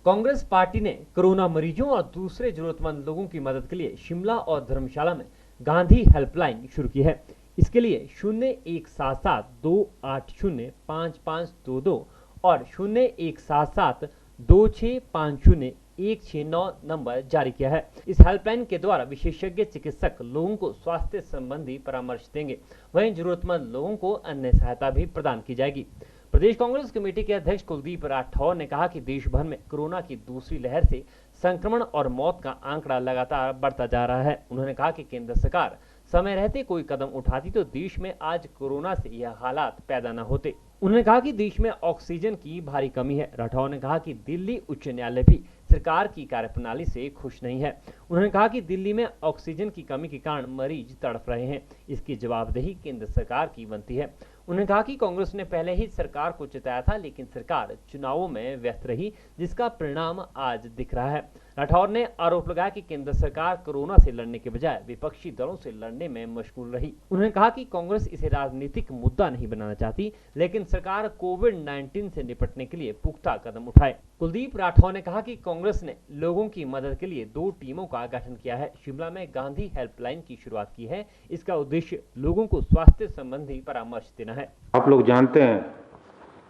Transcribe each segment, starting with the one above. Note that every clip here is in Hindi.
कांग्रेस पार्टी ने कोरोना मरीजों और दूसरे जरूरतमंद लोगों की मदद के लिए शिमला और धर्मशाला में गांधी हेल्पलाइन शुरू की है। इसके लिए 0177-280-5522 और 0177-2650-169 नंबर जारी किया है। इस हेल्पलाइन के द्वारा विशेषज्ञ चिकित्सक लोगों को स्वास्थ्य संबंधी परामर्श देंगे। वहीं जरूरतमंद लोगों को अन्य सहायता भी प्रदान की जाएगी। प्रदेश कांग्रेस कमेटी के अध्यक्ष कुलदीप राठौर ने कहा कि देश भर में कोरोना की दूसरी लहर से संक्रमण और मौत का आंकड़ा लगातार बढ़ता जा रहा है। उन्होंने कहा कि केंद्र सरकार समय रहते कोई कदम उठाती तो देश में आज कोरोना से यह हालात पैदा न होते। उन्होंने कहा कि देश में ऑक्सीजन की भारी कमी है। राठौर ने कहा कि दिल्ली उच्च न्यायालय भी सरकार की कार्यप्रणाली से खुश नहीं है। उन्होंने कहा कि दिल्ली में ऑक्सीजन की कमी के कारण मरीज तड़प रहे हैं। इसकी जवाबदेही केंद्र सरकार की बनती है। उन्होंने कहा कि कांग्रेस ने पहले ही सरकार को चिताया था, लेकिन सरकार चुनावों में व्यस्त रही, जिसका परिणाम आज दिख रहा है। राठौर ने आरोप लगाया कि केंद्र सरकार कोरोना से लड़ने के बजाय विपक्षी दलों से लड़ने में मशगूल रही। उन्होंने कहा कि कांग्रेस इसे राजनीतिक मुद्दा नहीं बनाना चाहती, लेकिन सरकार कोविड-19 से निपटने के लिए पुख्ता कदम उठाए। कुलदीप राठौर ने कहा कि कांग्रेस ने लोगों की मदद के लिए 2 टीमों का गठन किया है। शिमला में गांधी हेल्पलाइन की शुरुआत की है। इसका उद्देश्य लोगों को स्वास्थ्य संबंधी परामर्श देना है। आप लोग जानते हैं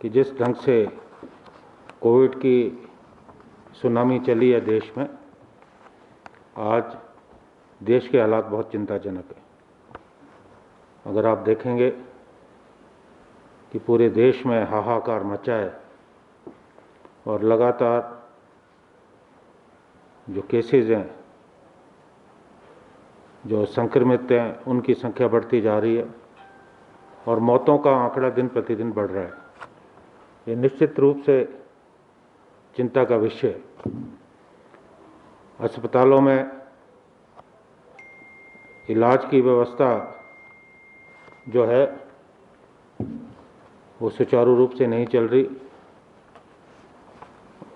कि जिस ढंग से कोविड की सुनामी चली है देश में, आज देश के हालात बहुत चिंताजनक है। अगर आप देखेंगे कि पूरे देश में हाहाकार मचा है और लगातार जो केसेज हैं, जो संक्रमित हैं, उनकी संख्या बढ़ती जा रही है और मौतों का आंकड़ा दिन प्रतिदिन बढ़ रहा है। ये निश्चित रूप से चिंता का विषय है। अस्पतालों में इलाज की व्यवस्था जो है वो सुचारू रूप से नहीं चल रही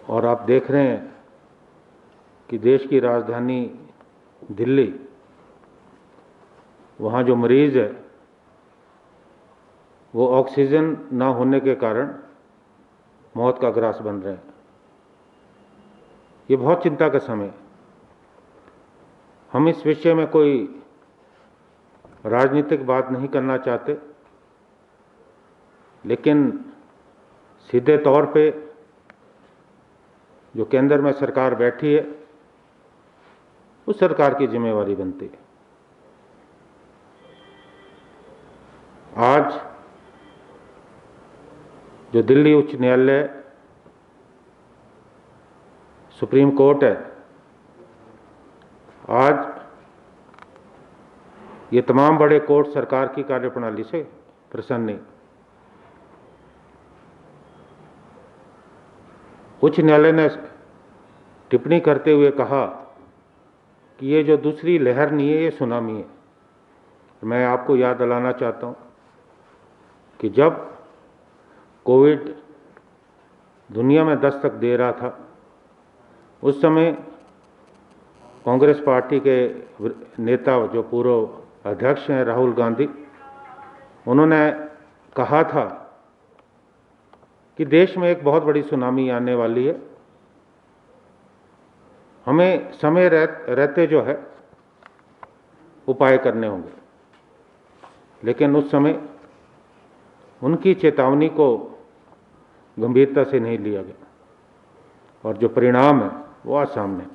और आप देख रहे हैं कि देश की राजधानी दिल्ली, वहाँ जो मरीज है वो ऑक्सीजन ना होने के कारण मौत का ग्रास बन रहे हैं। ये बहुत चिंता का समय है। हम इस विषय में कोई राजनीतिक बात नहीं करना चाहते, लेकिन सीधे तौर पे जो केंद्र में सरकार बैठी है उस सरकार की जिम्मेवारी बनती है। आज जो दिल्ली उच्च न्यायालय, सुप्रीम कोर्ट है, आज ये तमाम बड़े कोर्ट सरकार की कार्यप्रणाली से प्रसन्न नहीं। उच्च न्यायालय ने टिप्पणी करते हुए कहा कि ये जो दूसरी लहर नहीं है, ये सुनामी है। मैं आपको याद दिलाना चाहता हूं कि जब कोविड दुनिया में दस्तक दे रहा था, उस समय कांग्रेस पार्टी के नेता, जो पूर्व अध्यक्ष हैं राहुल गांधी, उन्होंने कहा था कि देश में एक बहुत बड़ी सुनामी आने वाली है, हमें समय रहते जो है उपाय करने होंगे। लेकिन उस समय उनकी चेतावनी को गंभीरता से नहीं लिया गया और जो परिणाम है वो आज सामने है।